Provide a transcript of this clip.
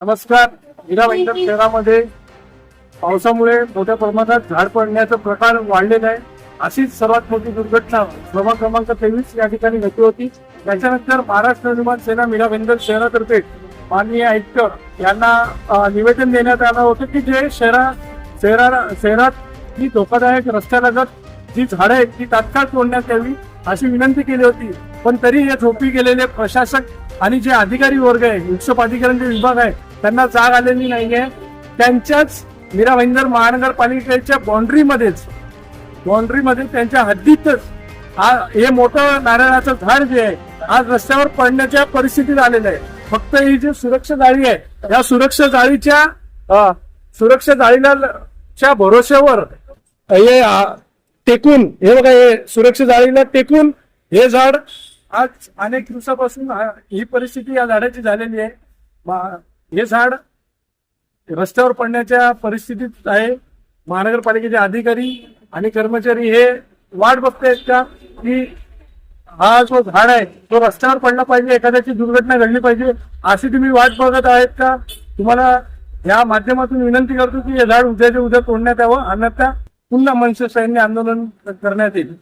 नमस्कार. मीरा भाईंदर शहरामध्ये पावसामुळे मोठ्या प्रमाणात झाड पडण्याचा प्रकार वाढलेला आहे. अशीच सर्वात मोठी दुर्घटना प्रभाग क्रमांक 23 या ठिकाणी घडली होती. त्याच्यानंतर महाराष्ट्र निर्माण सेना मीरा भाईंदर शहरातर्फे माननीय आयुक्त यांना निवेदन देण्यात आलं होतं की जे शहरात जी धोकादायक रस्त्यालगत जी झाडं आहेत ती तात्काळ तोडण्यात यावी अशी विनंती केली होती. पण तरी हे झोपी गेलेले प्रशासक आणि जे अधिकारी वर्ग आहे, वृक्ष अधिकाऱ्यांचे विभाग आहे, त्यांना जाग आलेली नाहीये. त्यांच्याच मीरा भाईंदर महानगरपालिकेच्या बाउंड्रीमध्ये त्यांच्या हद्दीतच हे मोठं नारळाचं झाड जे आहे आज रस्त्यावर पडण्याच्या परिस्थितीत आलेलं आहे. फक्त ही जी सुरक्षा जाळी आहे या सुरक्षा जाळीच्या भरोश्यावर हे टेकून हे बघा, हे सुरक्षा जाळीला टेकून हे झाड आज अनेक दिवसापासून ही परिस्थिती या झाडाची झालेली आहे. हे झाड रस्त्यावर पडण्याच्या परिस्थितीत आहे. महानगरपालिकेचे अधिकारी आणि कर्मचारी हे वाट बघतायत का की हा जो झाड आहे तो रस्त्यावर पडला पाहिजे, एखाद्याची दुर्घटना घडली पाहिजे अशी तुम्ही वाट बघत आहेत का? तुम्हाला या माध्यमातून विनंती करतो की हे झाड उद्याच्या उद्या तोडण्यात यावं, अन्यथा पुन्हा मनसे सैन्य आंदोलन करण्यात येईल.